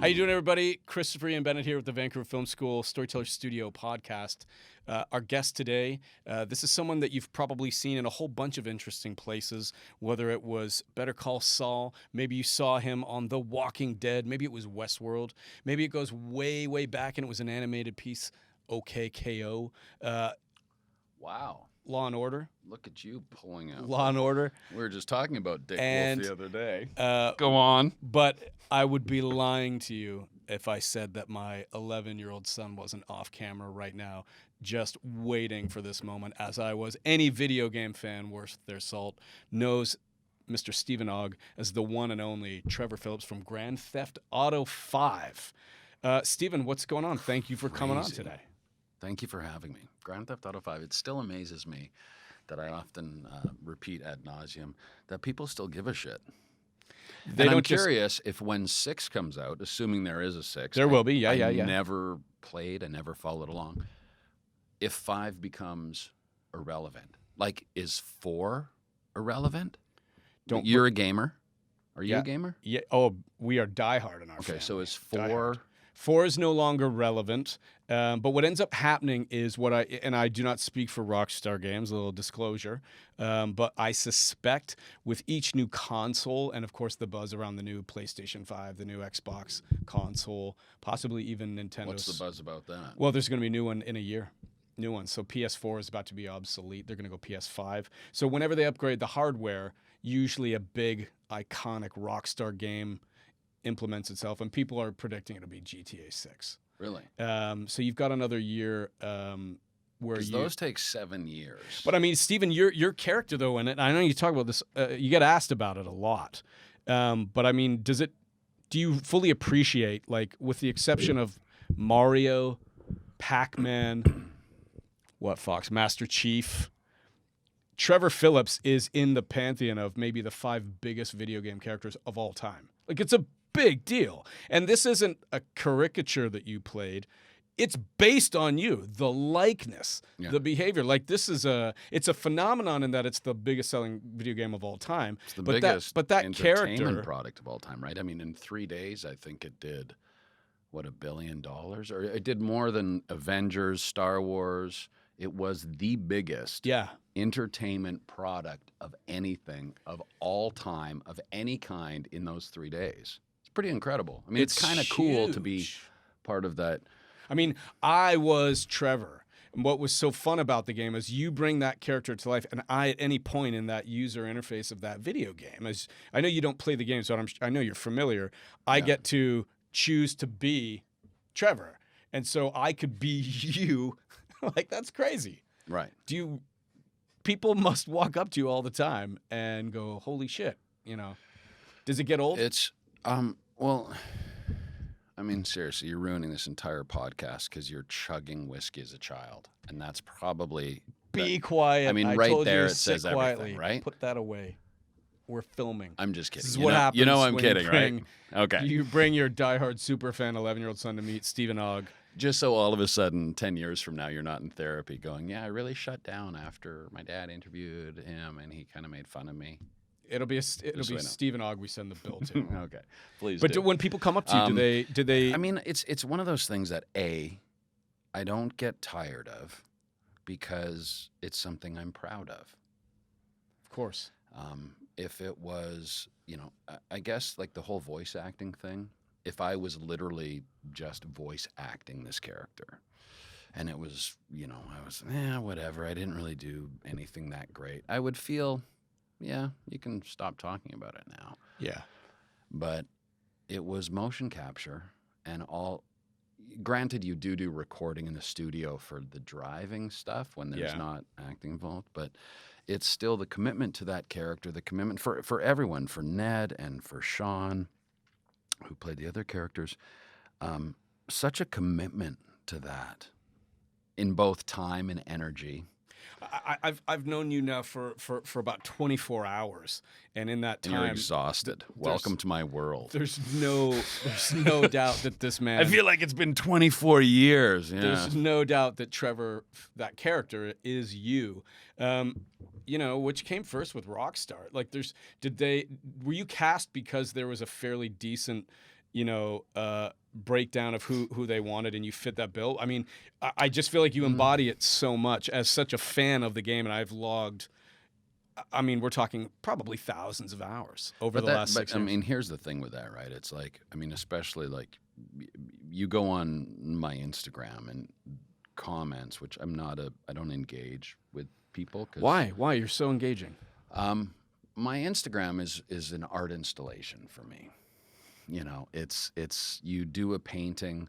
How you doing, everybody? Christopher and Bennett here with the Vancouver Film School Storyteller Studio podcast. Our guest today, this is someone that you've probably seen in a whole bunch of interesting places, whether it was Better Call Saul, maybe you saw him on The Walking Dead, maybe it was Westworld, maybe it goes way, way back and it was an animated piece, OKKO. Wow. Law and Order. Look at you pulling out. Law and Order. We were just talking about Dick And, Wolf the other day. Go on. But I would be lying to you if I said that my 11-year-old son wasn't off camera right now, just waiting for this moment, as I was. Any video game fan worth their salt knows Mr. Stephen Ogg as the one and only Trevor Phillips from Grand Theft Auto 5. Stephen, what's going on? Thank you for coming on today. Thank you for having me. Grand Theft Auto 5, it still amazes me that I often repeat ad nauseum that people still give a shit. I'm curious if when 6 comes out, assuming there is a 6. There will be, yeah. I never played, I never followed along. If 5 becomes irrelevant, like is 4 irrelevant? You're a gamer. Are you a gamer? Yeah. Oh, we are diehard in our family. Okay, so is 4... Diehard. 4 is no longer relevant, but what ends up happening is and I do not speak for Rockstar Games, a little disclosure, but I suspect with each new console, and of course the buzz around the new PlayStation 5, the new Xbox console, possibly even Nintendo's. What's the buzz about that? Well, there's going to be a new one in a year. New one. So PS4 is about to be obsolete. They're going to go PS5. So whenever they upgrade the hardware, usually a big, iconic Rockstar game implements itself, and people are predicting it'll be GTA 6. Really? So you've got another year where those take 7 years. But I mean, Stephen, your character though in it, I know you talk about this, you get asked about it a lot. But I mean, do you fully appreciate, like, with the exception of Mario, Pac-Man, Master Chief, Trevor Phillips is in the pantheon of maybe the 5 biggest video game characters of all time. Like, it's a big deal. And this isn't a caricature that you played. It's based on you, the likeness, the behavior. Like, it's a phenomenon in that it's the biggest selling video game of all time. It's the biggest entertainment character product of all time, right? I mean, in 3 days, I think it did, $1 billion? Or it did more than Avengers, Star Wars. It was the biggest entertainment product of anything, of all time, of any kind in those 3 days. It's pretty incredible. I mean, it's kind of cool to be part of that. I mean, I was Trevor. And what was so fun about the game is you bring that character to life, and I, at any point in that user interface of that video game, as I know you don't play the game, so I know you're familiar, I get to choose to be Trevor. And so I could be you. Like, that's crazy. Right. People must walk up to you all the time and go, holy shit, you know. Does it get old? It's, well, I mean, seriously, you're ruining this entire podcast because you're chugging whiskey as a child. And that's probably... Be quiet. I mean, right there it says everything, right? Put that away. We're filming. I'm just kidding. This is what happens. You know I'm when kidding, right? Okay. You bring your diehard superfan 11-year-old son to meet Stephen Ogg. Just so all of a sudden, 10 years from now, you're not in therapy going, yeah, I really shut down after my dad interviewed him and he kind of made fun of me. It'll be Stephen Ogg we send the bill to. Okay. Please But do. When people come up to you, do they... I mean, it's one of those things that, I don't get tired of because it's something I'm proud of. Of course. If it was, I guess like the whole voice acting thing, if I was literally just voice acting this character and it was, I was, whatever, I didn't really do anything that great, I would feel, you can stop talking about it now. Yeah. But it was motion capture and all. Granted, you do recording in the studio for the driving stuff when there's not acting involved, but it's still the commitment to that character, the commitment for everyone, for Ned and for Sean, who played the other characters, such a commitment to that in both time and energy. I've known you now for about 24 hours, and in that time, you're exhausted. Welcome to my world. There's no doubt that this man. I feel like it's been 24 years. Yeah. There's no doubt that Trevor, that character, is you. Which came first with Rockstar? Like, were you cast because there was a fairly decent breakdown of who they wanted, and you fit that bill. I mean, I just feel like you Mm. embody it so much as such a fan of the game, and I've logged. I mean, we're talking probably thousands of hours over the last 6 I years. mean, here's the thing with that, right? It's like, I mean, especially like you go on my Instagram and comments, which I don't engage with people. Why? You're so engaging? My Instagram is an art installation for me. You know, it's you do a painting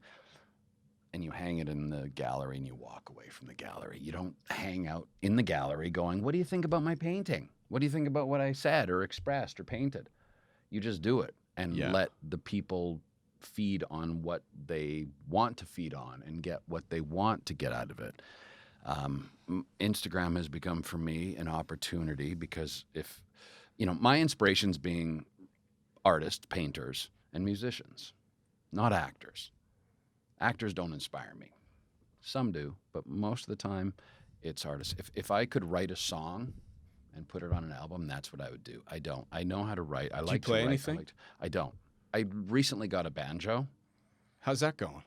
and you hang it in the gallery and you walk away from the gallery. You don't hang out in the gallery going, "What do you think about my painting? What do you think about what I said or expressed or painted?" You just do it and let the people feed on what they want to feed on and get what they want to get out of it. Instagram has become for me an opportunity because my inspirations being artists, painters, and musicians, not actors. Actors don't inspire me. Some do, but most of the time it's artists. If I could write a song and put it on an album, that's what I would do. I don't. I know how to write. I like to play write. anything? I don't. I recently got a banjo. How's that going?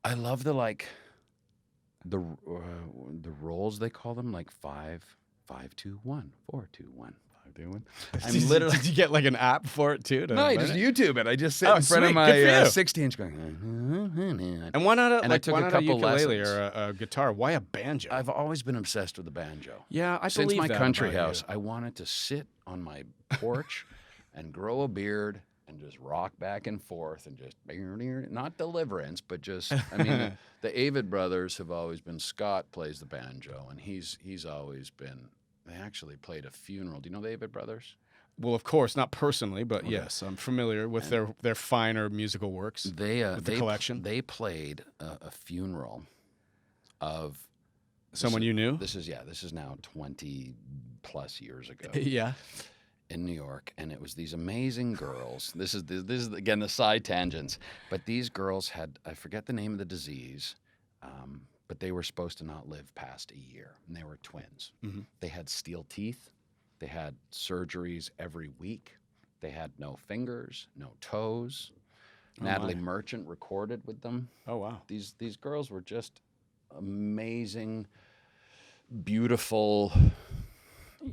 I love the rolls they call them, like 5-2-1, 4-2-1, 5-2-1. I'm literally. Did you get like an app for it too? No, I just YouTube it. I just sit Oh, in front sweet. of Good for my you. 16-inch going. And why not And I took why a not couple ukulele lessons. or a guitar? Why a banjo? I've always been obsessed with the banjo. Yeah, I Since believe my that country about you. house, I wanted to sit on my porch and grow a beard and just rock back and forth and just not Deliverance, but just I mean the Avid brothers have always been. Scott plays the banjo, and he's always been. They actually played a funeral. Do you know the Avid brothers? Well, of course, not personally, but Okay. yes, I'm familiar with their finer musical works. With the collection. They played a funeral of Someone you knew? This is now 20 plus years ago. Yeah. In New York, and it was these amazing girls. This is again the side tangents, but these girls had, I forget the name of the disease, but they were supposed to not live past a year, and they were twins. Mm-hmm. They had steel teeth. They had surgeries every week. They had no fingers, no toes. Oh, Natalie my. Merchant recorded with them. Oh, wow. These girls were just amazing, beautiful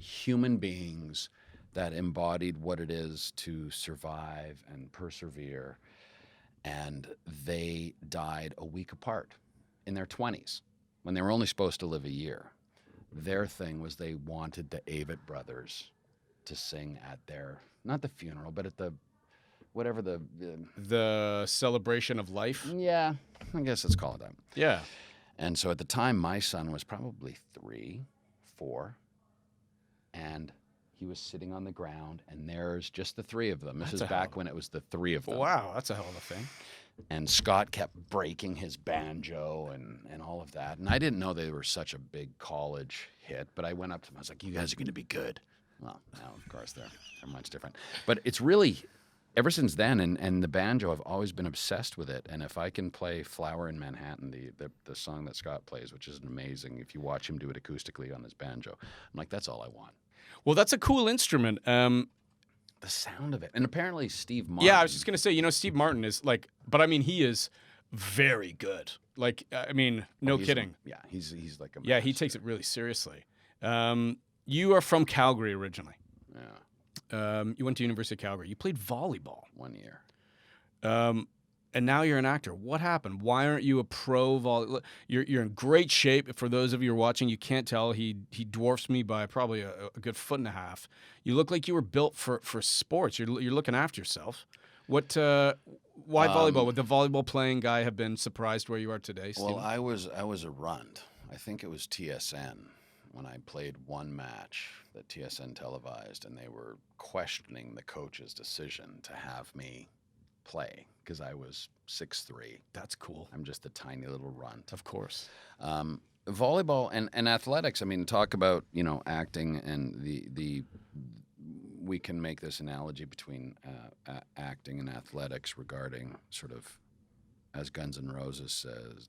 human beings that embodied what it is to survive and persevere. And they died a week apart in their 20s when they were only supposed to live a year. Their thing was they wanted the Avett brothers to sing at their, not the funeral, but at the, whatever the celebration of life. Yeah, I guess let's call it that. Yeah. And so at the time, my son was probably 3, 4, and he was sitting on the ground, and there's just the 3 of them. This is back when it was the 3 of them. Wow, that's a hell of a thing. And Scott kept breaking his banjo and all of that. And I didn't know they were such a big college hit, but I went up to them. I was like, "You guys are going to be good." Well, now, of course, they're much different. But it's really, ever since then, and the banjo, I've always been obsessed with it. And if I can play Flower in Manhattan, the song that Scott plays, which is amazing, if you watch him do it acoustically on his banjo, I'm like, that's all I want. Well, that's a cool instrument. The sound of it. And apparently Steve Martin. Yeah, I was just going to say, Steve Martin is like, but I mean, he is very good. Like, I mean, no kidding. He's like a Yeah, he master. takes it really seriously. You are from Calgary originally. Yeah, You went to University of Calgary. You played volleyball. 1 year. And now you're an actor. What happened? Why aren't you a pro volley? You're in great shape. For those of you who are watching, you can't tell. He dwarfs me by probably a good 1.5 feet. You look like you were built for sports. You're looking after yourself. Why volleyball? Would the volleyball playing guy have been surprised where you are today, Steve? Well, I was a runt. I think it was TSN when I played one match that TSN televised, and they were questioning the coach's decision to have me play because I was 6'3". That's cool. I'm just a tiny little runt. Of course. Volleyball and athletics. I mean, talk about acting and the. We can make this analogy between acting and athletics regarding sort of, as Guns N' Roses says,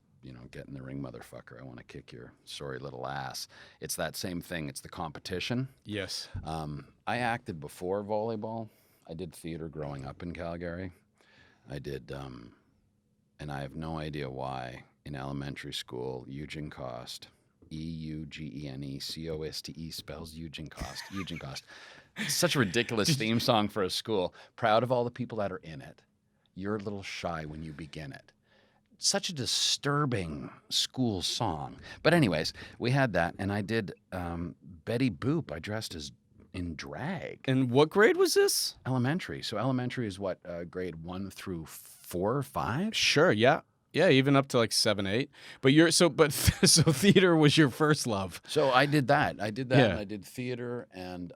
get in the ring, motherfucker. I want to kick your sorry little ass. It's that same thing. It's the competition. Yes. I acted before volleyball. I did theater growing up in Calgary. I did, and I have no idea why, in elementary school, Eugene Cost, Eugenecoste spells Eugene Cost. Eugene Cost. It's such a ridiculous theme song for a school. Proud of all the people that are in it. You're a little shy when you begin it. Such a disturbing school song. But anyways, we had that, and I did Betty Boop. I dressed as in drag. And what grade was this? Elementary. So elementary is what, grade 1 through 4 or 5? Sure, yeah. Yeah, even up to like 7, 8. But so theater was your first love. So I did that. Yeah. And I did theater, and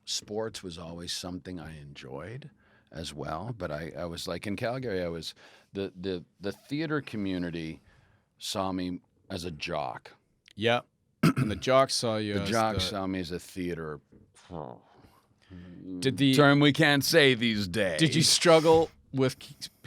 sports was always something I enjoyed as well. But I was like, in Calgary, I was the theater community saw me as a jock. Yeah. And the jocks saw you. The jocks saw me as a theater. Did the term we can't say these days? Did you struggle with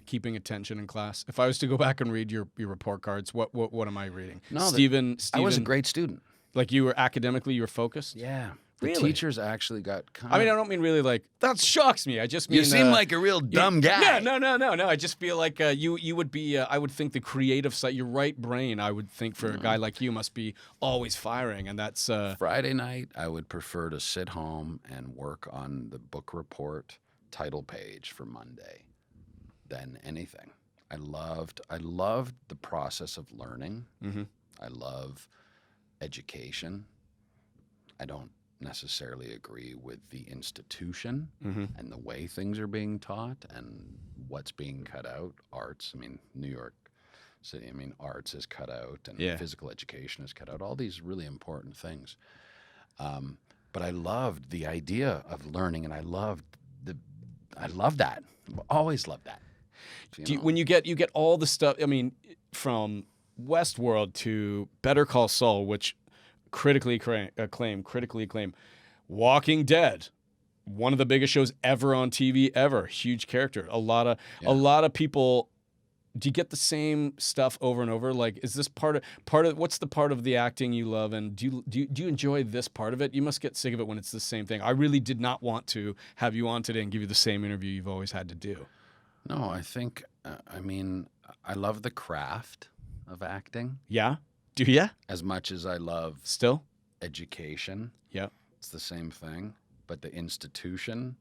keeping attention in class? If I was to go back and read your report cards, what am I reading? No, Steven, I was a great student. Like you were academically, you were focused. Yeah. The Really? teachers actually got kind of... I mean, I don't mean really like, that shocks me. I just mean... You seem like a real dumb guy. Yeah, no. I just feel like you would be, I would think the creative side, your right brain, I would think for a guy like you must be always firing. And that's... Friday night, I would prefer to sit home and work on the book report title page for Monday than anything. I loved the process of learning. Mm-hmm. I love education. I don't necessarily agree with the institution and the way things are being taught and what's being cut out. Arts, I mean, New York City, I mean, arts is cut out and physical education is cut out, all these really important things. But I loved the idea of learning, and I loved that. Always loved that. When you get all the stuff, I mean, from Westworld to Better Call Saul, which critically acclaimed, Walking Dead, one of the biggest shows ever on TV ever, huge character. A lot of people. Do you get the same stuff over and over? Like, is this part of what's the part of the acting you love, and do you enjoy this part of it? You must get sick of it when it's the same thing. I really did not want to have you on today and give you the same interview you've always had to do. No, I think, I mean, I love the craft of acting. Yeah? Do you? As much as I love Still? education. Yeah. It's the same thing, but the institution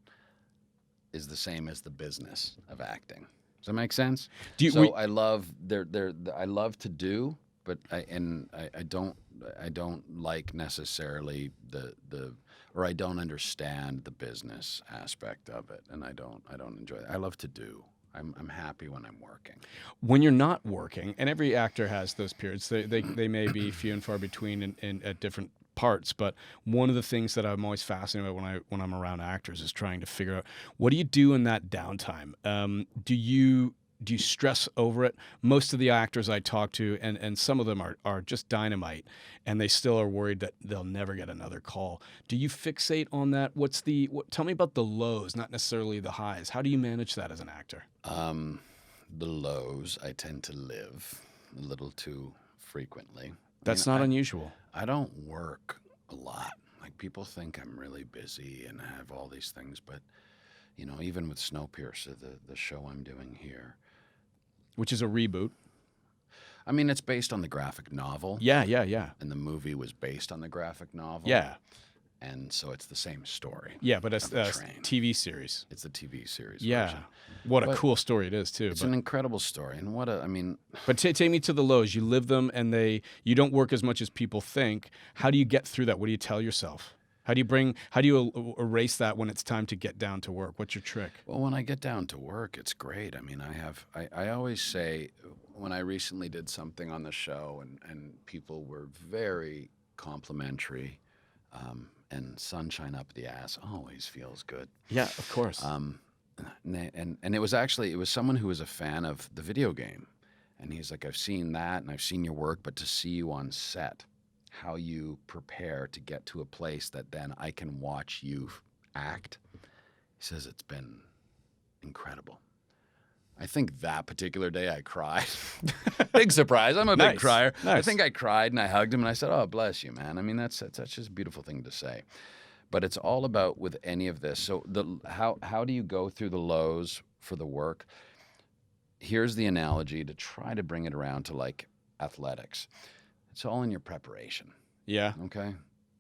is the same as the business of acting. Does that make sense? I love I love to do, but I don't like necessarily or I don't understand the business aspect of it, and I don't enjoy it. I love to do. I'm happy when I'm working. When you're not working, and every actor has those periods, they may be few and far between at different parts, but one of the things that I'm always fascinated by when I'm around actors is trying to figure out, what do you do in that downtime? Do you stress over it? Most of the actors I talk to, and some of them are just dynamite, and they still are worried that they'll never get another call. Do you fixate on that? Tell me about the lows, not necessarily the highs. How do you manage that as an actor? The lows I tend to live a little too frequently. That's not unusual. I don't work a lot. Like, people think I'm really busy and I have all these things, but even with Snowpiercer, the show I'm doing here, which is a reboot. I mean, it's based on the graphic novel. Yeah. And the movie was based on the graphic novel. Yeah. And so it's the same story. Yeah, but it's a TV series. It's the TV series. Yeah. Version. What a cool story it is, too. It's an incredible story. And But take me to the lows. You live them, and you don't work as much as people think. How do you get through that? What do you tell yourself? How do you erase that when it's time to get down to work? What's your trick? Well, when I get down to work, it's great. I mean, I always say, when I recently did something on the show and people were very complimentary, and sunshine up the ass always feels good. Yeah, of course. And it was someone who was a fan of the video game. And he's like, I've seen that and I've seen your work, but to see you on set, how you prepare to get to a place that then I can watch you act. He says, it's been incredible. I think that particular day I cried. Big surprise. I'm a big crier. Nice. I think I cried and I hugged him and I said, oh, bless you, man. I mean, that's just a beautiful thing to say. But it's all about with any of this. So how do you go through the lows for the work? Here's the analogy to try to bring it around to like athletics. It's all in your preparation. Yeah. Okay.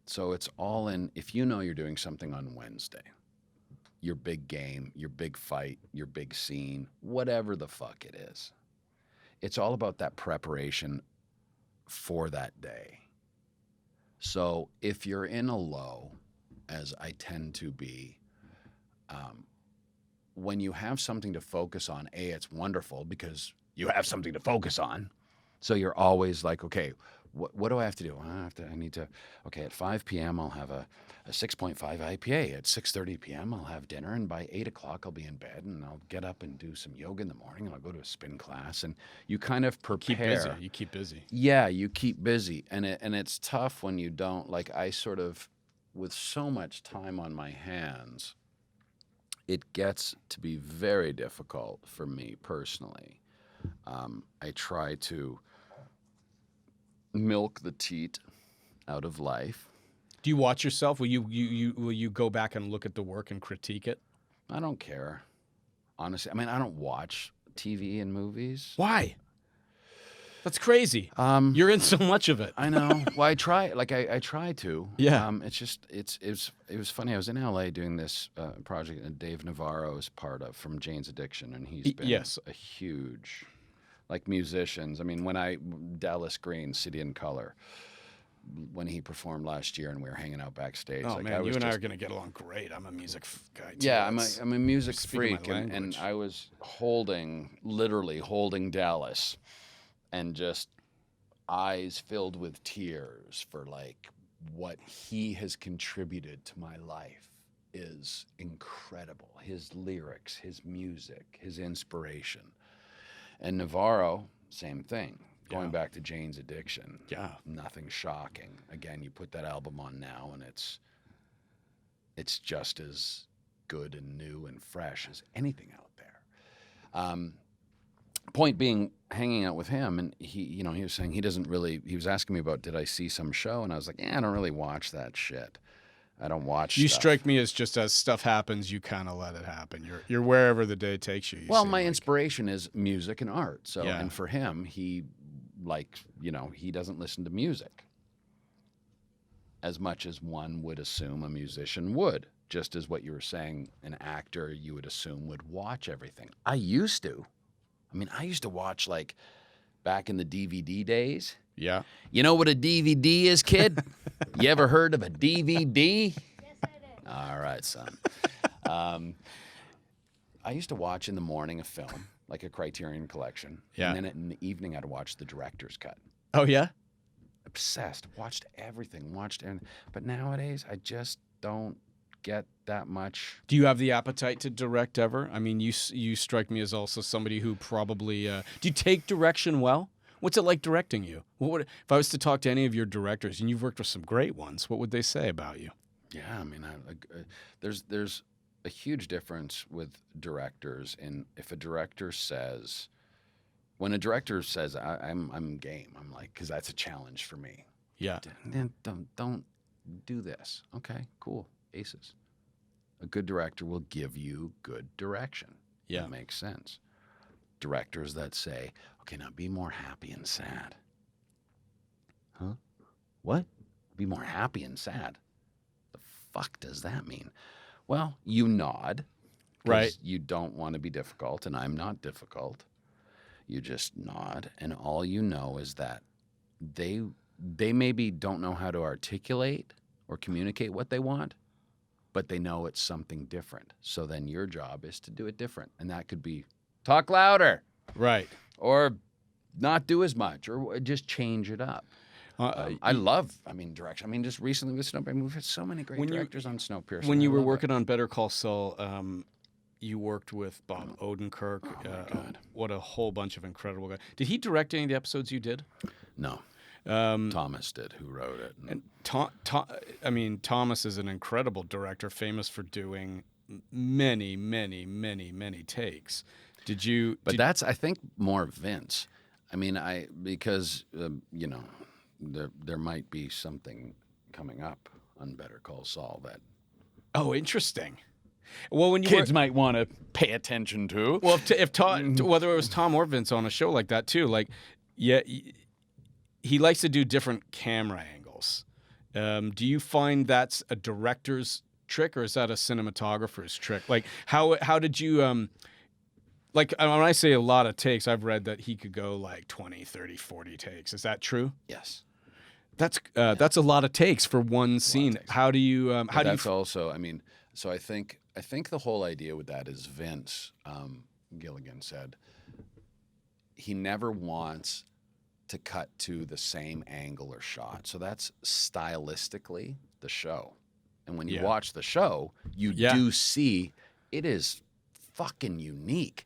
So it's all in, if you know you're doing something on Wednesday, your big game, your big fight, your big scene, whatever the fuck it is, it's all about that preparation for that day. So if you're in a low, as I tend to be, when you have something to focus on, it's wonderful because you have something to focus on. So you're always like, okay, what do I have to do? I need to, okay, at 5 p.m. I'll have a 6.5 IPA. At 6:30 p.m. I'll have dinner, and by 8 o'clock I'll be in bed, and I'll get up and do some yoga in the morning, and I'll go to a spin class, and you kind of prepare. Keep busy. You keep busy. Yeah, you keep busy, and it's tough when you don't. Like I sort of, with so much time on my hands, it gets to be very difficult for me personally. I try to milk the teat out of life. Do you watch yourself? Will you go back and look at the work and critique it? I don't care. Honestly, I mean, I don't watch TV and movies. Why? That's crazy. You're in so much of it. I know. Well, I try. Like I try to. Yeah. It's just it was funny. I was in LA doing this project that Dave Navarro is part of from Jane's Addiction, and he's been a huge, like musicians. I mean, Dallas Green, City and Color, when he performed last year, and we were hanging out backstage. Oh like, man, you and I are gonna get along great. I'm a music guy too. Yeah, I'm a music freak, my and I was literally holding Dallas. And just eyes filled with tears for like what he has contributed to my life is incredible. His lyrics, his music, his inspiration. And Navarro, same thing. Going back to Jane's Addiction. Yeah. Nothing Shocking. Again, you put that album on now and it's just as good and new and fresh as anything out there. Point being, hanging out with him, and he was saying he was asking me about, did I see some show? And I was like, I don't really watch that shit. I don't watch You stuff. strike me as just as stuff happens, you kind of let it happen. You're wherever the day takes you. Well, my inspiration is music and art. So, Yeah. And for him, he doesn't listen to music as much as one would assume a musician would. Just as what you were saying, an actor you would assume would watch everything. I used to watch, like, back in the DVD days. Yeah. You know what a DVD is, kid? You ever heard of a DVD? Yes, I did. All right, son. I used to watch in the morning a film, like a Criterion Collection. Yeah. And then in the evening, I'd watch the director's cut. Oh, yeah? Obsessed. Watched everything. But nowadays, I just don't get that much. Do you have the appetite to direct ever? I mean, you strike me as also somebody who probably do you take direction well? What's it like directing you? If I was to talk to any of your directors, and you've worked with some great ones, what would they say about you? Yeah, I mean, there's a huge difference with directors. And if a director says, when a director says, I'm game, I'm like, because that's a challenge for me. Yeah. Then don't do this. Okay, cool. Aces. A good director will give you good direction. Yeah. That makes sense. Directors that say, okay, now be more happy and sad. Huh? What? Be more happy and sad. The fuck does that mean? Well, you nod. 'Cause Right. You don't want to be difficult, and I'm not difficult. You just nod, and all you know is that they maybe don't know how to articulate or communicate what they want, but they know it's something different. So then your job is to do it different. And that could be talk louder. Right. Or not do as much, or just change it up. I love direction. I mean, just recently with Snowpiercer, we've had so many great directors on Snowpiercer. When you were working on Better Call Saul, you worked with Bob Odenkirk. Oh, my God. What a whole bunch of incredible guys. Did he direct any of the episodes you did? No. Thomas did, who wrote it. And Thomas is an incredible director, famous for doing many, many, many, many takes. That's, I think, more Vince. I mean, because there might be something coming up on Better Call Saul that Oh, interesting. Well, when you Kids might want to pay attention to. well, if Tom, whether it was Tom or Vince on a show like that too, like, yeah, he likes to do different camera angles. Do you find that's a director's trick, or is that a cinematographer's trick? Like, how did you like when I say a lot of takes, I've read that he could go like 20, 30, 40 takes. Is that true? Yes. That's a lot of takes for one scene. How do you how do you That's also, I mean, so I think the whole idea with that is Vince Gilligan said he never wants to cut to the same angle or shot. So that's stylistically the show. And when you watch the show, you do see it is fucking unique.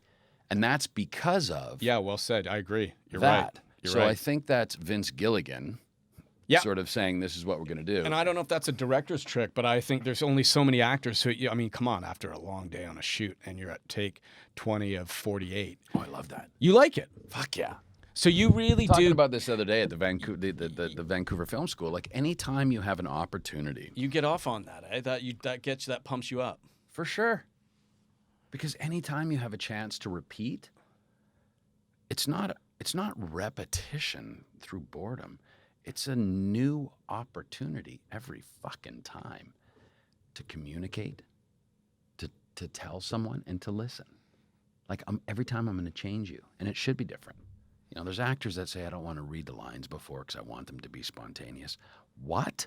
And that's because of well said. I agree. You're that. right. You're so right. I think that's Vince Gilligan sort of saying this is what we're going to do. And I don't know if that's a director's trick, but I think there's only so many actors who, I mean, come on, after a long day on a shoot and you're at take 20 of 48. Oh, I love that. You like it. Fuck yeah. So you really Talking do. about this the other day at the Vancouver Film School. Like anytime you have an opportunity, You get off on that, eh? That pumps you up. for sure. Because anytime you have a chance to repeat, it's not repetition through boredom. It's a new opportunity every fucking time to communicate, to tell someone, and to listen. Like every time I'm going to change you, and it should be different. You know, there's actors that say, I don't want to read the lines before because I want them to be spontaneous. What?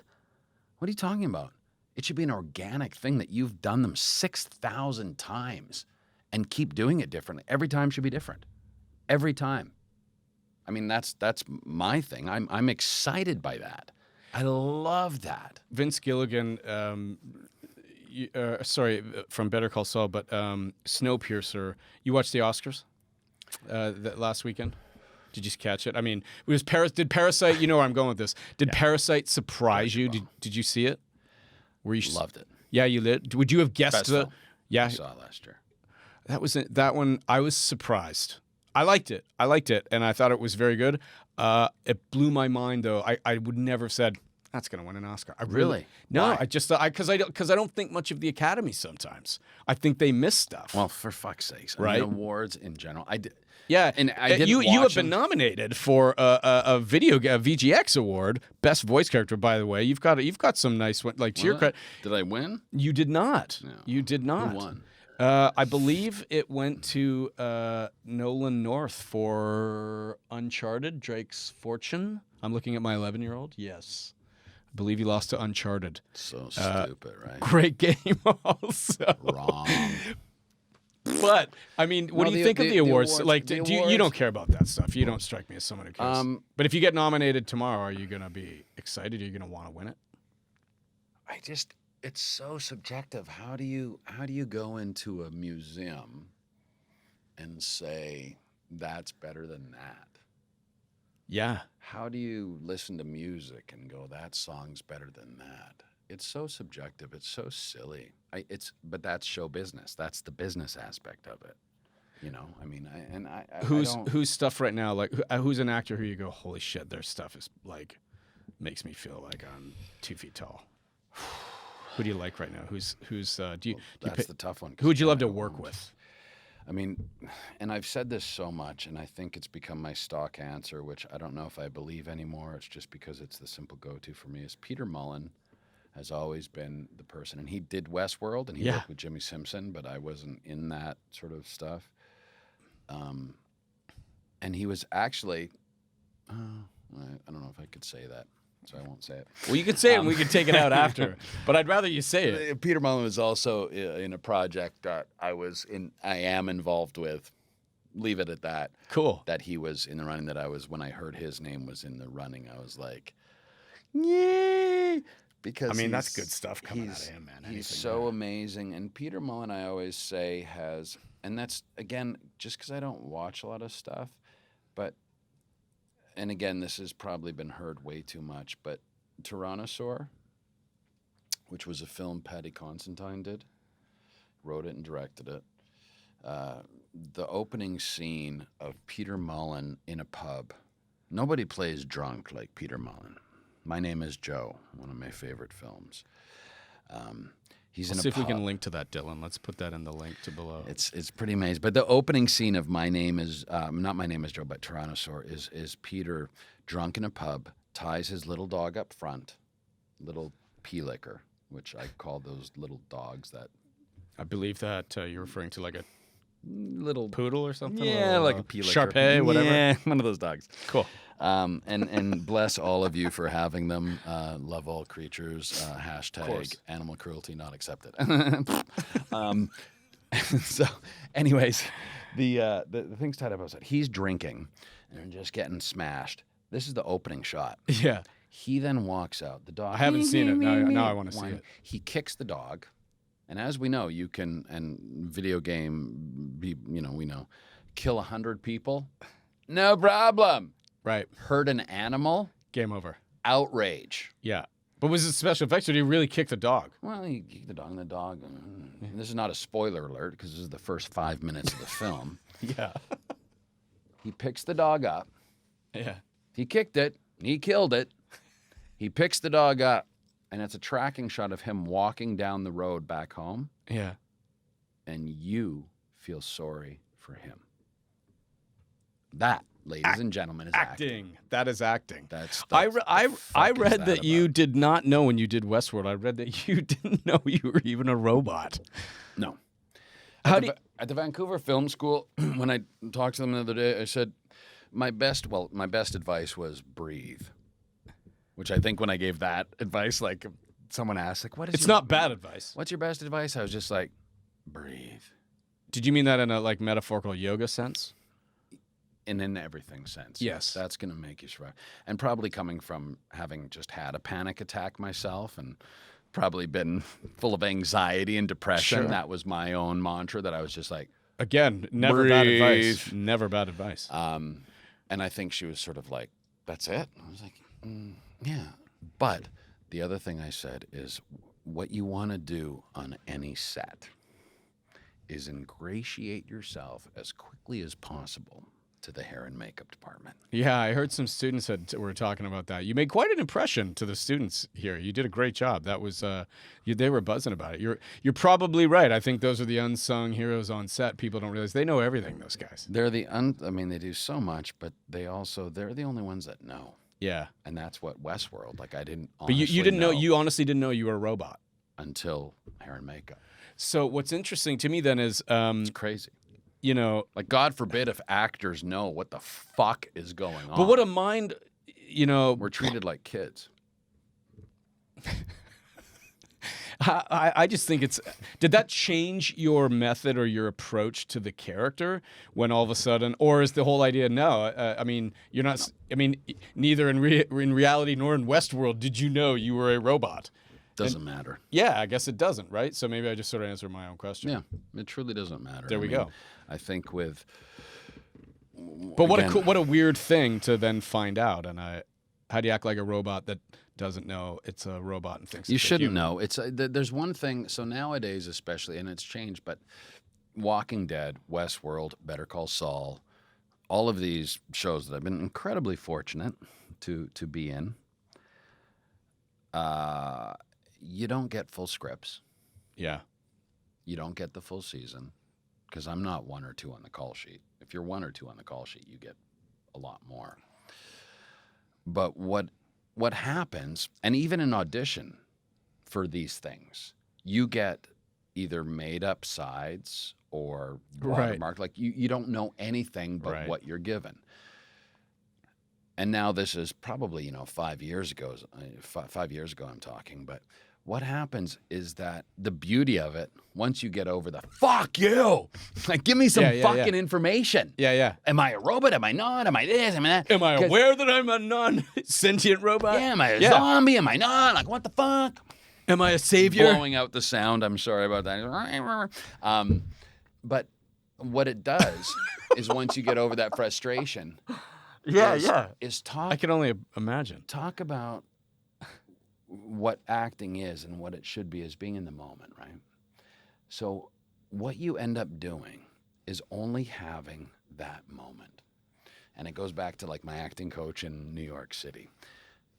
What are you talking about? It should be an organic thing that you've done them 6,000 times and keep doing it differently. Every time should be different. Every time. I mean, that's my thing. I'm excited by that. I love that. Vince Gilligan, from Better Call Saul, but Snowpiercer. You watched the Oscars last weekend? Did you catch it? I mean, did Parasite? You know where I'm going with this. Did Parasite surprise you? Did you see it? Were you Loved it. Yeah, you did. Would you have guessed Best film Yeah, I saw last year. that one. I was surprised. I liked it, and I thought it was very good. It blew my mind, though. I would never have said that's going to win an Oscar. Really? No, Why? I just because I don't think much of the Academy sometimes. I think they miss stuff. Well, for fuck's sakes, I Right? mean, awards in general. I did. Yeah, And I didn't you have watch been them. nominated for a VGX award, best voice character. By the way, you've got some nice one. Like to your credit, Did I win? you did not. No. You did not. Who won? I believe it went to Nolan North for Uncharted, Drake's Fortune. I'm looking at my 11-year-old. Yes. I believe he lost to Uncharted. So stupid, right? Great game also. Wrong. But, I mean, what do you think of the awards? Like, the you awards- don't care about that stuff. You don't strike me as someone who cares. But if you get nominated tomorrow, are you going to be excited? Are you going to want to win it? It's so subjective. How do you go into a museum and say that's better than that? Yeah. How do you listen to music and go that song's better than that? It's so subjective. It's so silly. But that's show business. That's the business aspect of it. You know, I mean, Who's stuff right now? Like, who's an actor who you go, holy shit, their stuff is like, makes me feel like I'm 2 feet tall. Who do you like right now? That's the tough one. Who would you love to work with? I mean, and I've said this so much, and I think it's become my stock answer, which I don't know if I believe anymore. It's just because it's the simple go-to for me. Is Peter Mullen has always been the person, and he did Westworld, and he worked with Jimmy Simpson, but I wasn't in that sort of stuff. And he was actually, I don't know if I could say that, so I won't say it. Well, you could say it and we could take it out after, but I'd rather you say it. Peter Mullen was also in a project that I am involved with. Leave it at that. Cool. That he was in the running, when I heard his name was in the running, I was like, yay! Because I mean, that's good stuff coming out of him, man. He's so amazing. And Peter Mullen, I always say, and that's, again, just because I don't watch a lot of stuff, and again, this has probably been heard way too much, but Tyrannosaur, which was a film Paddy Considine did, wrote it and directed it. The opening scene of Peter Mullen in a pub. Nobody plays drunk like Peter Mullen. My Name is Joe, one of my favorite films. He's Let's in see a if we can pub. link to that, Dylan. Let's put that in the link to below. It's pretty amazing. But the opening scene of My Name Is not My Name Is Joe, but Tyrannosaur is Peter drunk in a pub, ties his little dog up front, little pea licker, which I call those little dogs that I believe that you're referring to like a little poodle or something. yeah, or like a pea licker. Shar-Pei, whatever. Yeah, one of those dogs. Cool. And bless all of you for having them. Love all creatures. course. Animal cruelty not accepted. So, anyways, the thing's tied up outside. He's drinking and just getting smashed. This is the opening shot. Yeah. He then walks out. The dog. I haven't seen it. Now I want to see it. He kicks the dog, and as we know, you can and video game. We know, kill 100 people, no problem. Right. Hurt an animal, Game over. outrage. Yeah. But was it special effects or did he really kick the dog? Well, he kicked the dog, and the dog. This is not a spoiler alert because this is the first 5 minutes of the film. Yeah. He picks the dog up. Yeah. He kicked it. He killed it. He picks the dog up, and it's a tracking shot of him walking down the road back home, Yeah. and you feel sorry for him. That, ladies and gentlemen, is acting. That is acting. That's I the read fuck that is you about? did not know when you did Westworld. I read that you didn't know you were even a robot. No. How At the Vancouver Film School, when I talked to them the other day, I said, my best advice was breathe. Which I think when I gave that advice, like someone asked, like, It's not bad advice. What's your best advice? I was just like, breathe. Did you mean that in a like metaphorical yoga sense? And in everything sense. Yes. That's going to make you survive. And probably coming from having just had a panic attack myself and probably been full of anxiety and depression. Sure. That was my own mantra that I was just like, Again, never bad advice. Breathe. Never bad advice. and I think she was sort of like, that's it? I was like, yeah. But the other thing I said is what you want to do on any set is ingratiate yourself as quickly as possible to the hair and makeup department. Yeah, I heard some students were talking about that. You made quite an impression to the students here. You did a great job. That was they were buzzing about it. You're probably right. I think those are the unsung heroes on set. People don't realize they know everything. Those guys. They're they do so much, but they're the only ones that know. Yeah, And that's what Westworld. Like I didn't. but you didn't know. You honestly didn't know you were a robot until hair and makeup. So what's interesting to me then is, It's crazy. you know, Like God forbid if actors know what the fuck is going on. but what a mind, you know. We're treated like kids. I just think did that change your method or your approach to the character when all of a sudden, or is the whole idea, no, I mean, you're not, I mean, neither in reality nor in Westworld did you know you were a robot. Doesn't matter. Yeah, I guess it doesn't, right? So maybe I just sort of answered my own question. Yeah, it truly doesn't matter. There we go. I think with. But what again, what a weird thing to then find out. And how do you act like a robot that doesn't know it's a robot and thinks you it's a shouldn't human? know. It's there's one thing. So nowadays, especially, and it's changed, but Walking Dead, Westworld, Better Call Saul, all of these shows that I've been incredibly fortunate to be in. You don't get full scripts. Yeah. You don't get the full season because I'm not 1 or 2 on the call sheet. If you're 1 or 2 on the call sheet, you get a lot more. But what happens, and even in audition for these things, you get either made up sides or Right. watermarked. Like you don't know anything but Right. what you're given. And now this is probably 5 years ago. 5 years ago, I'm talking. But what happens is that the beauty of it, once you get over the fuck you, like give me some fucking information. Yeah. Am I a robot? Am I not? Am I this? Am I that? Am I aware that I'm a non-sentient robot? Yeah, am I a zombie? Am I not? Like what the fuck? Am I a savior? Blowing out the sound. I'm sorry about that. But what it does is once you get over that frustration, is talk. I can only imagine. Talk about what acting is and what it should be as being in the moment, right? So what you end up doing is only having that moment. And it goes back to like my acting coach in New York City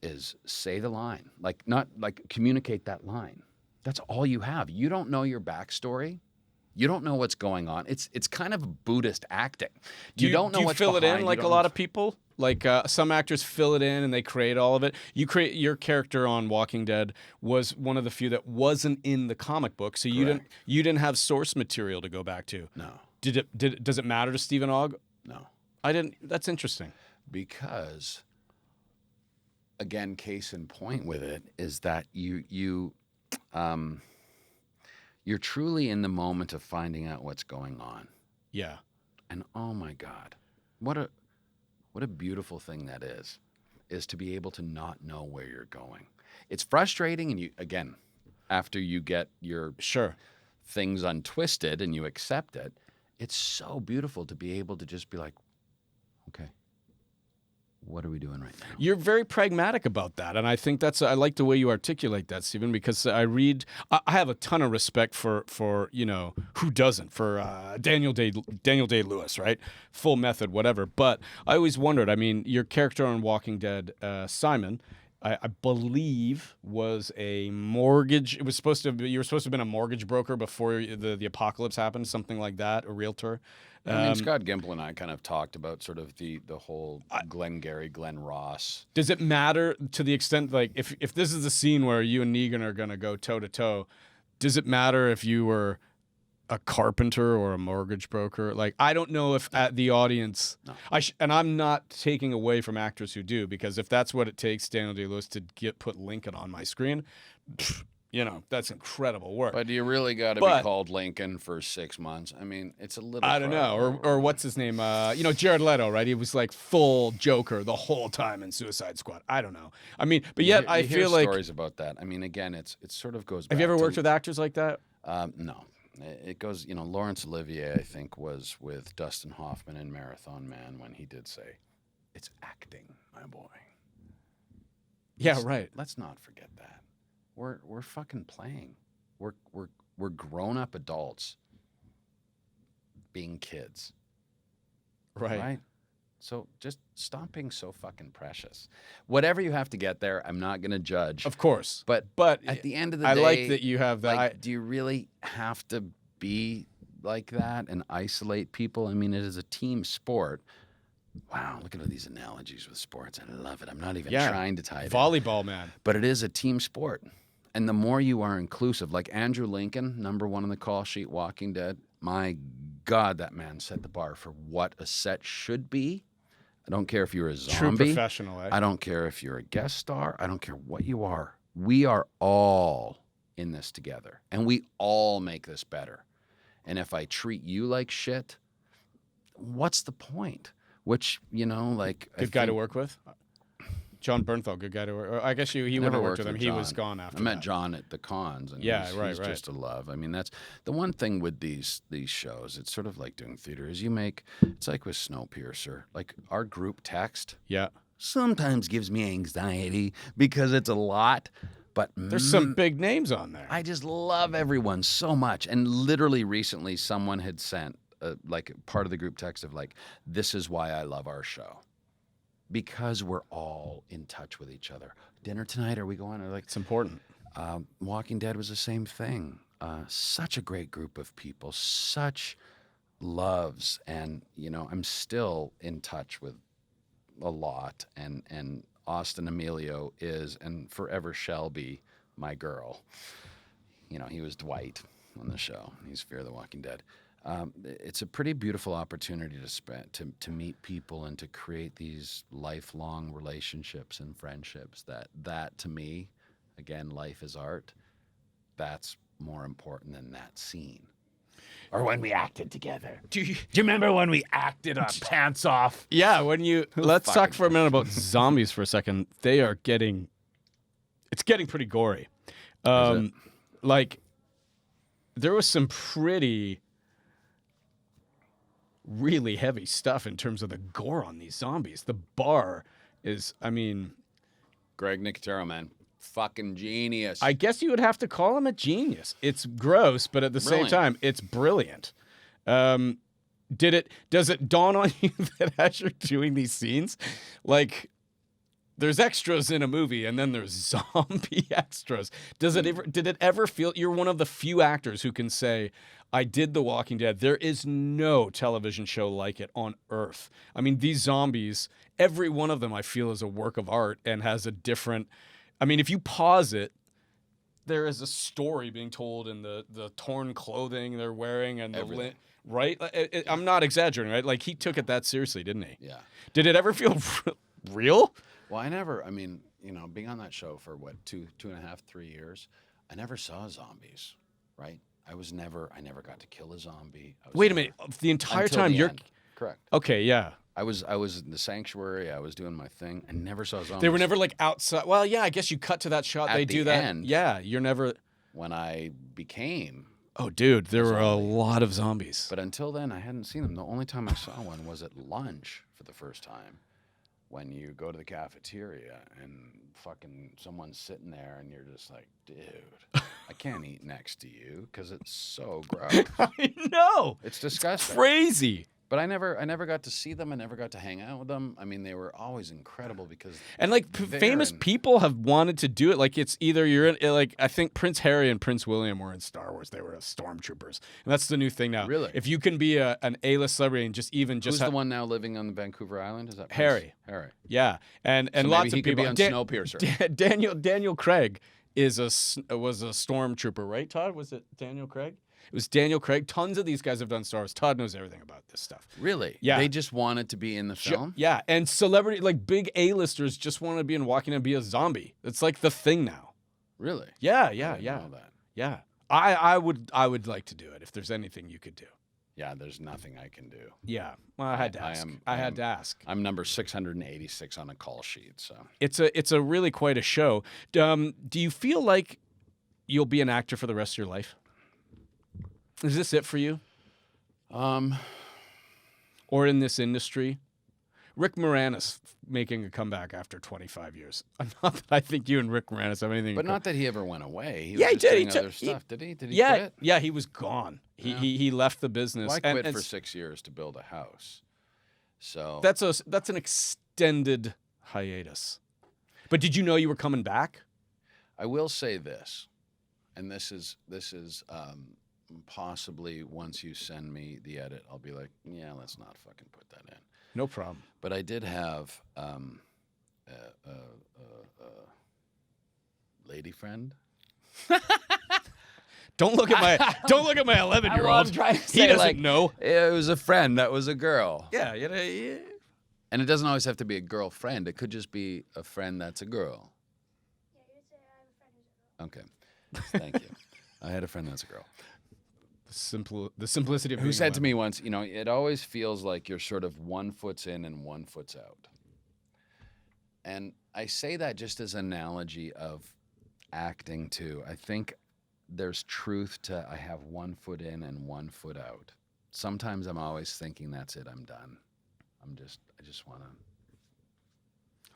is say the line, like not like communicate that line. That's all you have. You don't know your backstory. You don't know what's going on. It's kind of Buddhist acting. You don't know what's fill it behind, in you like a don't lot know- of people? Like some actors fill it in and they create all of it. You create your character on Walking Dead was one of the few that wasn't in the comic book, so you Correct. didn't have source material to go back to. No, Does it matter to Stephen Ogg? no. I didn't. That's interesting. Because, again, case in point with it is that you're truly in the moment of finding out what's going on. Yeah. And oh my God, what a beautiful thing that is to be able to not know where you're going. It's frustrating, and again, after you get your Sure. things untwisted and you accept it, it's so beautiful to be able to just be like, okay, what are we doing right now? You're very pragmatic about that, and I think I like the way you articulate that, Stephen, because I have a ton of respect for who doesn't, for Daniel Day-Lewis, right? Full Method, whatever. But I always wondered. I mean, your character on Walking Dead, Simon, I believe was a mortgage. It was supposed to be, you were supposed to have been a mortgage broker before the apocalypse happened, something like that, a realtor. I mean, Scott Gimple and I kind of talked about sort of the whole Glengarry, Glen Ross. Does it matter to the extent, like, if this is the scene where you and Negan are going to go toe-to-toe, does it matter if you were a carpenter or a mortgage broker? Like, I don't know if at the audience, No. and I'm not taking away from actors who do, because if that's what it takes, Daniel Day-Lewis, to put Lincoln on my screen, that's incredible work. But you really got to be called Lincoln for 6 months. I mean, it's a little. I don't know. Or what's his name? Jared Leto, right? He was like full Joker the whole time in Suicide Squad. I don't know. I mean, but yet I feel like stories about that. I mean, again, it sort of goes back. Have you ever to, worked with actors like that? No. It goes, Laurence Olivier, I think, was with Dustin Hoffman in Marathon Man when he did say, "It's acting, my boy." Yeah, right. Let's not forget that. We're fucking playing. We're grown-up adults being kids. Right? So just stop being so fucking precious. Whatever you have to get there, I'm not going to judge. Of course. But at the end of the day, I like that you have that. Like, do you really have to be like that and isolate people? I mean, it is a team sport. Wow, look at all these analogies with sports. I love it. I'm not even trying to tie it in. Volleyball, man. But it is a team sport. And the more you are inclusive, like Andrew Lincoln, number 1 on the call sheet, Walking Dead, my God, that man set the bar for what a set should be. I don't care if you're a zombie. True professional, eh? I don't care if you're a guest star. I don't care what you are. We are all in this together, and we all make this better. And if I treat you like shit, what's the point? Which, Good guy to work with? John Bernthal, good guy to work. Or I guess he would have worked with him. He was gone after. I met John at the cons, and he's just a love. I mean, that's the one thing with these shows. It's sort of like doing theater. Is it's like with Snowpiercer. Like our group text, sometimes gives me anxiety because it's a lot. But there's some big names on there. I just love everyone so much. And literally recently, someone had sent like part of the group text of like, "This is why I love our show." Because we're all in touch with each other. Dinner tonight? Are we going? Or like, it's important. Walking Dead was the same thing. Such a great group of people, such loves, and I'm still in touch with a lot. And Austin Emilio is and forever shall be my girl. He was Dwight on the show. He's Fear the Walking Dead. It's a pretty beautiful opportunity to meet people and to create these lifelong relationships and friendships that to me, again, life is art. That's more important than that scene. Or when we acted together. Do you remember when we acted our pants off? Yeah, let's talk for a minute about zombies for a second. It's getting pretty gory. Like there was some pretty really heavy stuff in terms of the gore on these zombies. The bar is, Greg Nicotero, man. Fucking genius. I guess you would have to call him a genius. It's gross, but at the same time, it's brilliant. Does it dawn on you that as you're doing these scenes, like, there's extras in a movie and then there's zombie extras. Did it ever feel you're one of the few actors who can say, I did The Walking Dead. There is no television show like it on earth. I mean, these zombies, every one of them I feel is a work of art and has a different, I mean, if you pause it, there is a story being told in the torn clothing they're wearing and Everything. Right? I'm not exaggerating, right? Like he took it that seriously, didn't he? Yeah. Did it ever feel real? Well, I mean, being on that show for what, 2.5, 3 years, I never saw zombies, right? I never got to kill a zombie. Wait a minute. The entire Until time the you're end. Correct. okay, yeah. I was in the sanctuary. I was doing my thing. I never saw zombies. They were never like outside. Well, yeah, I guess you cut to that shot. At They the do that. end. Yeah, you're never. when I became. Oh, dude, there were a zombie. lot of zombies. But until then, I hadn't seen them. The only time I saw one was at lunch for the first time. When you go to the cafeteria and fucking someone's sitting there and you're just like, dude, I can't eat next to you because it's so gross. I know. It's disgusting. Crazy. But I never got to see them. I never got to hang out with them. I mean, they were always incredible because And like they're famous in- people have wanted to do it. Like it's either you're in like I think Prince Harry and Prince William were in Star Wars. They were stormtroopers, and that's the new thing now. Really? If you can be an A-list celebrity and just Who's the one now living on Vancouver Island? Is that Prince? Harry. Harry. Yeah, and So lots maybe he of people. could be on Snowpiercer. Daniel Craig was a stormtrooper, right? Todd, was it Daniel Craig? It was Daniel Craig. Tons of these guys have done Star Wars. Todd knows everything about this stuff. Really? Yeah. They just wanted to be in the film? Yeah, and celebrity like big A-listers just want to be in Walking and be a zombie. It's like the thing now. Really? Yeah, I didn't know that. yeah. I would like to do it if there's anything you could do. Yeah, there's nothing I can do. Yeah, well, I had to ask. I had to ask. I'm number 686 on a call sheet, so. It's a really quite a show. Do you feel like you'll be an actor for the rest of your life? Is this it for you? Or in this industry? Rick Moranis making a comeback after 25 years. Not that I think you and Rick Moranis have anything. But not that he ever went away. He Yeah, was he just did. doing He other took- stuff. Did he? Did he Yeah, quit? yeah, he was gone. Yeah. He left the business. Well, I quit and for 6 years to build a house. So that's an extended hiatus. But did you know you were coming back? I will say this, and this is possibly once you send me the edit, I'll be like, yeah, let's not fucking put that in. No problem. But I did have lady friend. Don't look at my 11-year-old. trying to He say, doesn't like, know. It was a friend that was a girl. Yeah, yeah. And it doesn't always have to be a girlfriend. It could just be a friend that's a girl. Yeah, you would say I have a friend who's a girl. Okay. Thank you. I had a friend that's a girl. The simplicity of Who being said to 11. me once, it always feels like you're sort of 1 foot's in and 1 foot's out. And I say that just as an analogy of acting too. I think there's truth to I have 1 foot in and 1 foot out. Sometimes I'm always thinking that's it, I'm done. I just want to.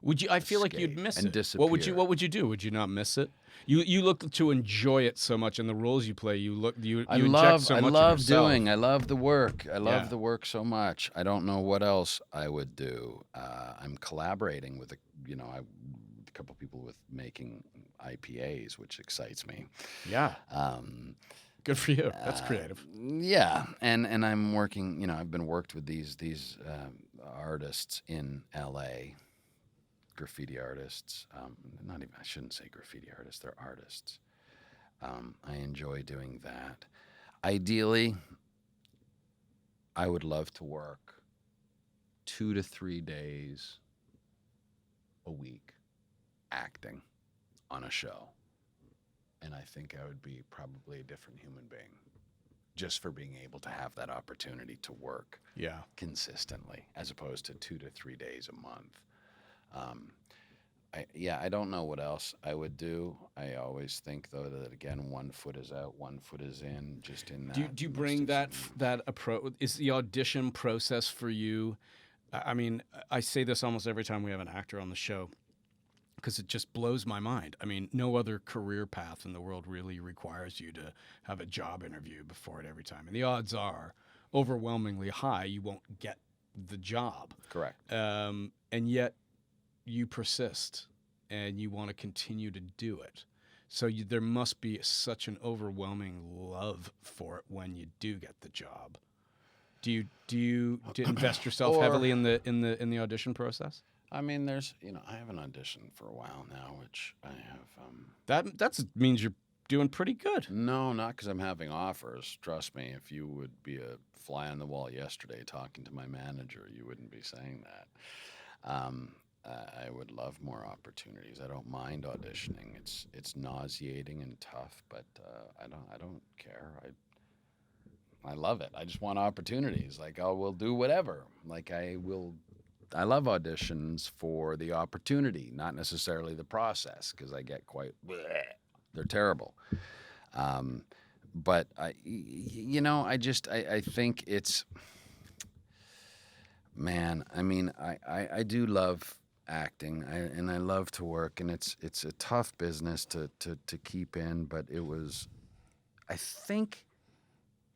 Would you? I feel like you'd escape miss and it. What would disappear. you do? Would you not miss it? You look to enjoy it so much, and the roles you play, you inject so much of love yourself. doing. I love the work. I love Yeah. the work so much. I don't know what else I would do. I'm collaborating with a couple people with making IPAs, which excites me. Yeah, good for you. That's creative. Yeah, and I'm working. I've been worked with these artists in LA. Graffiti artists. Not even. I shouldn't say graffiti artists. They're artists. I enjoy doing that. Ideally, I would love to work 2 to 3 days a week acting on a show. And I think I would be probably a different human being just for being able to have that opportunity to work Yeah. consistently as opposed to 2 to 3 days a month. I don't know what else I would do. I always think, though, that, again, 1 foot is out, 1 foot is in, just in that. Do you bring that approach? Is the audition process for you? I mean, I say this almost every time we have an actor on the show because it just blows my mind. I mean, no other career path in the world really requires you to have a job interview before it every time. And the odds are overwhelmingly high you won't get the job. Correct. And yet you persist and you want to continue to do it. So there must be such an overwhelming love for it when you do get the job. Do you invest yourself Or- heavily in the audition process? I mean, there's, I haven't auditioned for a while now, which I have. That means you're doing pretty good. No, not because I'm having offers. Trust me, if you would be a fly on the wall yesterday talking to my manager, you wouldn't be saying that. I would love more opportunities. I don't mind auditioning. It's nauseating and tough, but I don't care. I love it. I just want opportunities. Like, I will do whatever. Like, I love auditions for the opportunity, not necessarily the process, because I get quite bleh. They're terrible. But I think it's, man, I mean, I do love acting, and I love to work, and it's a tough business to keep in, but it was, I think,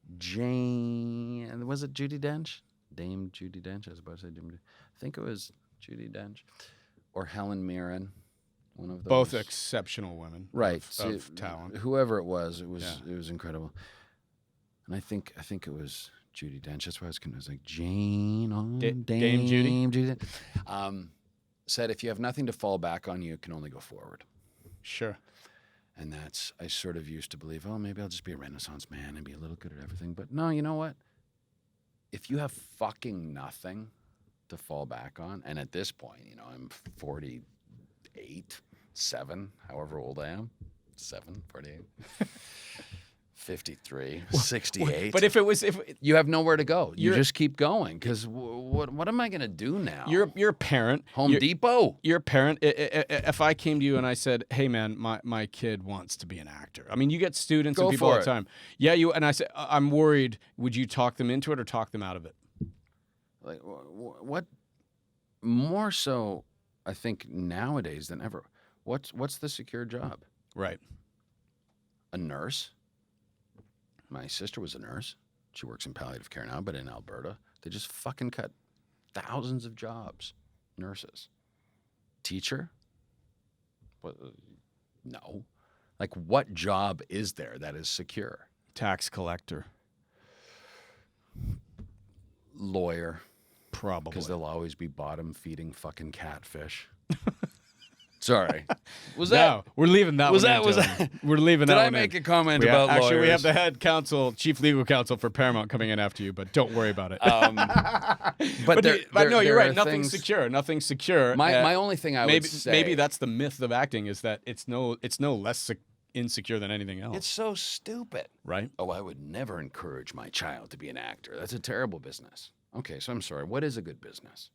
was it Judi Dench? Dame Judi Dench, I was about to say Dame. I think it was Judi Dench or Helen Mirren, one of those. Both exceptional women, right? Of talent. Whoever it was incredible. And I think it was Judi Dench. That's why I was like Jane on Dame Judi. Said if you have nothing to fall back on, you can only go forward. Sure. And I sort of used to believe, oh, maybe I'll just be a Renaissance man and be a little good at everything. But no, you know what? If you have fucking nothing to fall back on, and at this point, I'm 48, 7, however old I am, 48, 53, 68. But if you have nowhere to go, you just keep going, because what am I going to do now? you're a parent, Home Depot. You're a parent. If I came to you and I said, "Hey, man, my kid wants to be an actor," I mean, you get students and people all the time. Yeah, and I say, I'm worried. Would you talk them into it or talk them out of it? Like what? More so, I think nowadays than ever. What's the secure job? Right. A nurse. My sister was a nurse. She works in palliative care now, but in Alberta, they just fucking cut thousands of jobs. Nurses. Teacher? What? No. Like, what job is there that is secure? Tax collector. Lawyer. Probably. Because they'll always be bottom-feeding fucking catfish. Sorry. We're leaving that one in. We're leaving that one in. Did I make a comment about lawyers? Actually, we have the head counsel, chief legal counsel for Paramount coming in after you, but don't worry about it. But no, you're right. Nothing's Nothing's secure. My only thing I would say, maybe that's the myth of acting, is that it's no less insecure than anything else. It's so stupid. Right? Oh, I would never encourage my child to be an actor. That's a terrible business. Okay, so I'm sorry. What is a good business?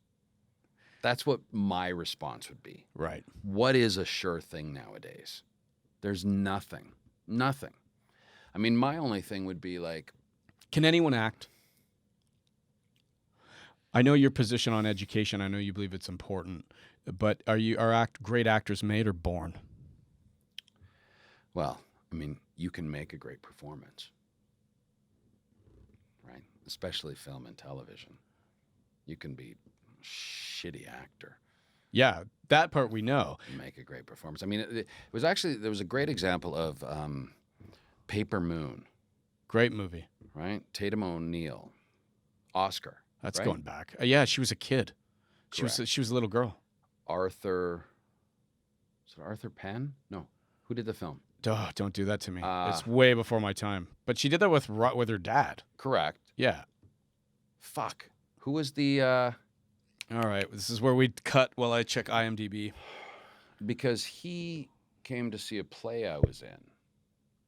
That's what my response would be. Right. What is a sure thing nowadays? There's nothing. Nothing. I mean, my only thing would be like, can anyone act? I know your position on education. I know you believe it's important, but are great actors made or born? Well, I mean, you can make a great performance, right? Especially film and television. You can be a shitty actor. Yeah, that part we know. And make a great performance. I mean, it was actually, there was a great example of Paper Moon. Great movie. Right? Tatum O'Neal. Oscar. That's right? going back. Yeah, she was a kid. She Correct. was a little girl. Arthur Penn? No. Who did the film? Oh, don't do that to me. It's way before my time. But she did that with her dad. Correct. Yeah. Fuck. Who was the... All right, this is where we cut while I check IMDb. Because he came to see a play I was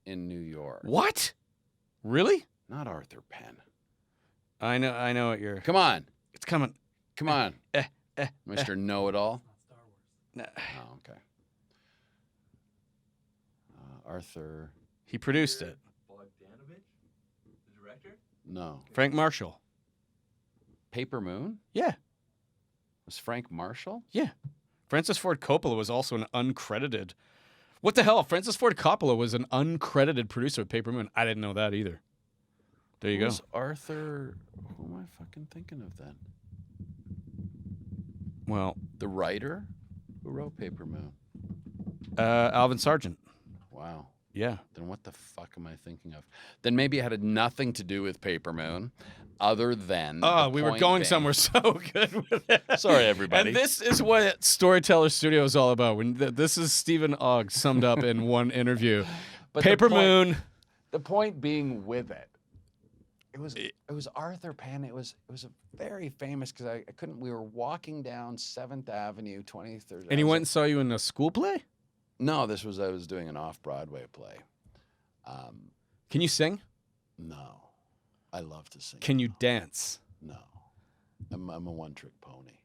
in New York. What? Really? Not Arthur Penn. I know what you're... Come on. It's coming. Come on. Mr. Know-It-All. Star Wars. Nah. Oh, okay. Arthur... He produced it. Bogdanovich? The director? No. Frank Marshall. Paper Moon? Yeah. Was Frank Marshall? Yeah. Francis Ford Coppola was also an uncredited... What the hell? Francis Ford Coppola was an uncredited producer of Paper Moon. I didn't know that either. There you go. Arthur... Who am I fucking thinking of then? Well... The writer? Who wrote Paper Moon? Alvin Sargent. Wow. Yeah. Then what the fuck am I thinking of? Then maybe it had nothing to do with Paper Moon, other than. Oh, we were going somewhere so good with it. Sorry, everybody. And this is what Storyteller Studio is all about. This is Stephen Ogg summed up in one interview. But Paper Moon. The point being with it, it was Arthur Penn. It was a very famous because I couldn't. We were walking down 7th Avenue, 23rd. And he went and saw you in a school play? No, I was doing an off-Broadway play. Can you sing? No, I love to sing. Can you dance? No, I'm a one-trick pony.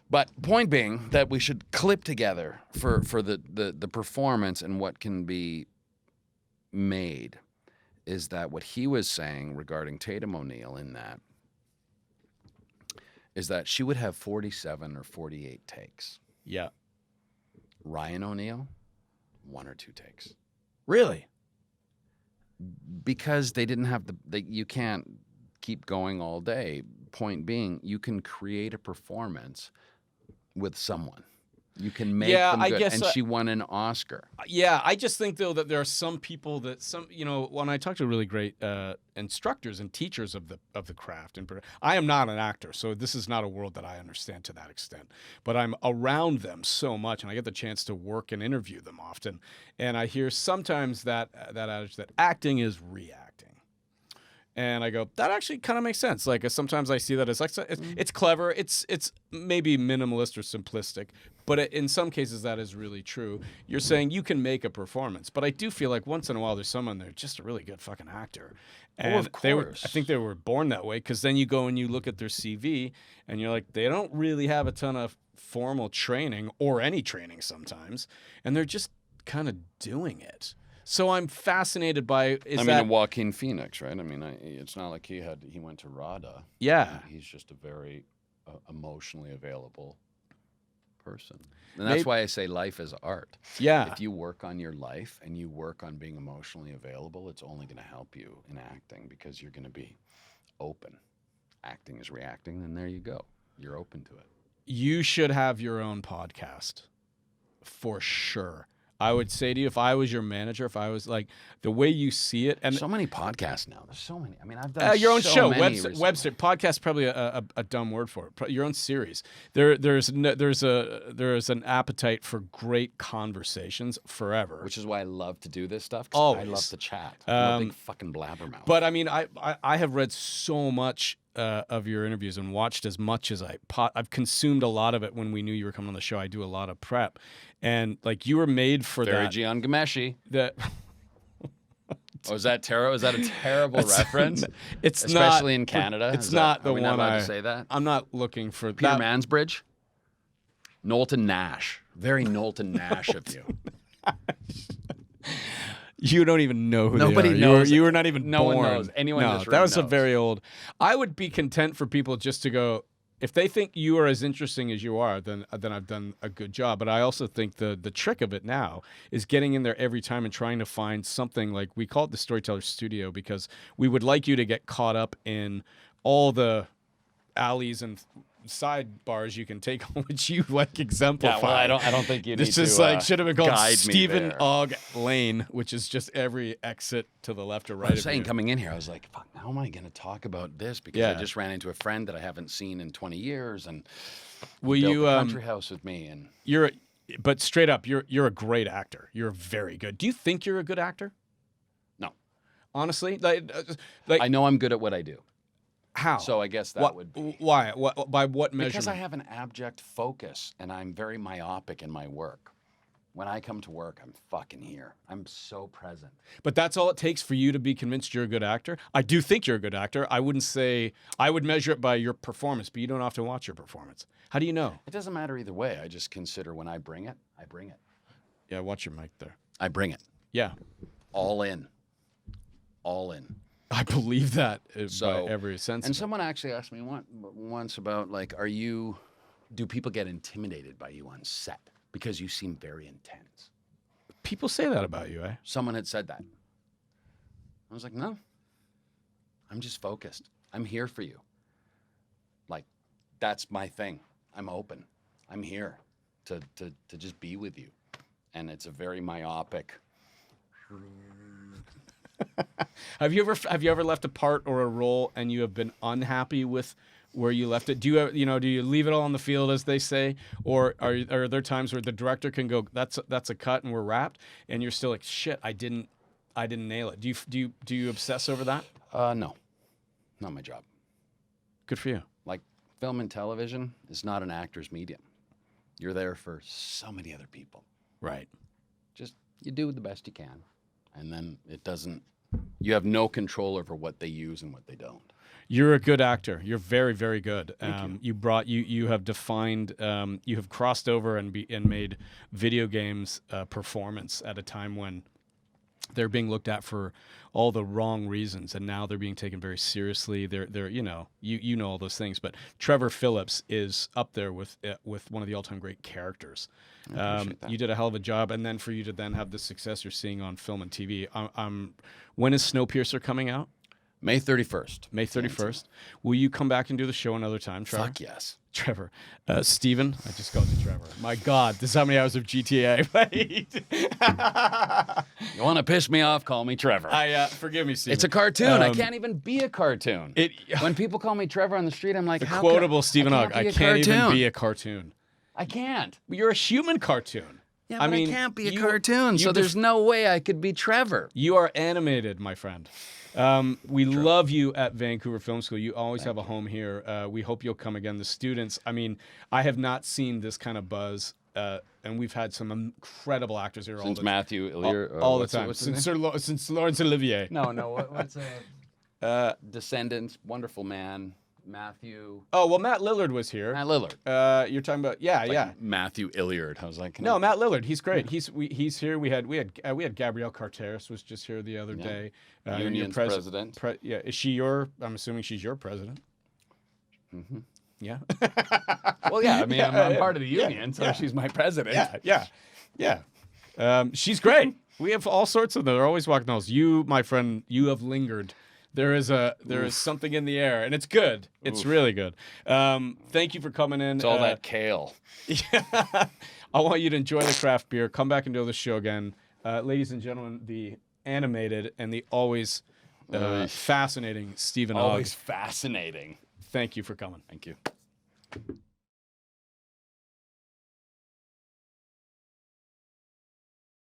But point being that we should clip together for the performance and what can be made is that what he was saying regarding Tatum O'Neal in that is that she would have 47 or 48 takes. Yeah. Ryan O'Neal, 1 or 2 takes. Really? Because they didn't have you can't keep going all day. Point being, you can create a performance with someone. You can make them good. And she won an Oscar. Yeah, I just think, though, that there are some people that when I talk to really great instructors and teachers of the craft, and I am not an actor, so this is not a world that I understand to that extent. But I'm around them so much, and I get the chance to work and interview them often. And I hear sometimes that adage that acting is reacting. And I go, that actually kind of makes sense. Like sometimes I see that as like it's clever, it's maybe minimalist or simplistic, but in some cases that is really true. You're saying you can make a performance, but I do feel like once in a while there's someone there just a really good fucking actor, and of course. I think they were born that way because then you go and you look at their CV and you're like, they don't really have a ton of formal training or any training sometimes, and they're just kind of doing it. So I'm fascinated by Joaquin Phoenix, right? I mean, it's not like he went to RADA. Yeah. He's just a very emotionally available person. And that's why I say life is art. Yeah. If you work on your life and you work on being emotionally available, it's only going to help you in acting because you're going to be open. Acting is reacting, and there you go. You're open to it. You should have your own podcast for sure. I would say to you, if I was your manager, if I was like the way you see it, and so many podcasts now. There's so many. I mean, I've done your own so show, many website, podcast, probably a dumb word for it. Your own series. There's an appetite for great conversations forever, which is why I love to do this stuff. Always. I love to chat. I'm a big fucking blabbermouth. But I mean, I have read so much of your interviews and watched as much as I've consumed a lot of it. When we knew you were coming on the show, I do a lot of prep, and like you were made for that. Gian Gameshi. That. Oh, is that terrible? Is that a terrible reference? It's especially in Canada. It's not the one. Not allowed to say that. I'm not looking for Peter that. Mansbridge. Knowlton Nash. Very Knowlton Nash of you. You don't even know who Nobody they are. knows. You were not even no born. one knows. Anyone in this room that was knows. a very old. I would be content for people just to go. If they think you are as interesting as you are, then I've done a good job. But I also think the trick of it now is getting in there every time and trying to find something. Like we call it the Storyteller Studio because we would like you to get caught up in all the alleys and sidebars you can take on which you like exemplify. Yeah, well, I don't think you need this to. This is like should have been called guide me Stephen there. Ogg Lane, which is just every exit to the left or right. I was of saying you. coming in here, I was like, "Fuck, how am I going to talk about this?" Because I just ran into a friend that I haven't seen in 20 years, and Will built you a country house with me. And but straight up, you're a great actor. You're very good. Do you think you're a good actor? No, honestly, like I know I'm good at what I do. How? So I guess that would be. Why? By what measure? Because I have an abject focus, and I'm very myopic in my work. When I come to work, I'm fucking here. I'm so present. But that's all it takes for you to be convinced you're a good actor? I do think you're a good actor. I wouldn't say I would measure it by your performance, but you don't often watch your performance. How do you know? It doesn't matter either way. I just consider when I bring it, I bring it. Yeah, watch your mic there. I bring it. Yeah. All in. All in. I believe that by every sense. And someone actually asked me once about, like, do people get intimidated by you on set? Because you seem very intense. People say that about you, eh? Someone had said that. I was like, no. I'm just focused. I'm here for you. Like, that's my thing. I'm open. I'm here. to just be with you, and it's a very myopic. Have you ever left a part or a role and you have been unhappy with where you left it? Do you leave it all on the field, as they say, or are there times where the director can go, that's a cut and we're wrapped, and you're still like, shit, I didn't nail it? Do you obsess over that? No, not my job. Good for you. Like, film and television is not an actor's medium. You're there for so many other people. Right. Just you do the best you can, and then you have no control over what they use and what they don't. You're a good actor. You're very, very good. Thank you. You have defined, you have crossed over and made video games performance at a time when they're being looked at for all the wrong reasons, and now they're being taken very seriously. They're you know all those things. But Trevor Philips is up there with one of the all-time great characters. I appreciate that. You did a hell of a job, and then for you to then have the success you're seeing on film and TV. When is Snowpiercer coming out? May 31st. May 31st. Will you come back and do the show another time, Trevor? Fuck yes. Trevor. Steven. I just called you Trevor. My God, this is how many hours of GTA I played. You want to piss me off? Call me Trevor. Forgive me, Steven. It's a cartoon. I can't even be a cartoon. When people call me Trevor on the street, I'm like, the how quotable Stephen Hogg. I can't even be a cartoon. I can't. You're a human cartoon. Yeah, but I can't be a cartoon, so there's no way I could be Trevor. You are animated, my friend. We love you at Vancouver Film School. You always have a home here. We hope you'll come again. The students, I mean, I have not seen this kind of buzz, and we've had some incredible actors here Since Matthew Illier. all the time. Since Laurence Olivier. No. What's Descendants, wonderful man. Matthew. Oh, well, Matt Lillard was here. Matt Lillard. You're talking about, yeah. Matthew Illiard. I was like, no, Matt Lillard. He's great. He's here. We had Gabrielle Carteris was just here the other day. Union's president. Is she I'm assuming she's your president. Mm-hmm. Yeah. Well, yeah. I mean, I'm part of the union, so she's my president. Yeah. She's great. We have all sorts of them. They're always walking those. You, my friend, you have lingered. There is something in the air, and it's good. It's really good. Thank you for coming in. It's all that kale. Yeah. I want you to enjoy the craft beer. Come back and do the show again. Ladies and gentlemen, the animated and the always fascinating Stephen Hogg. Always fascinating. Thank you for coming. Thank you.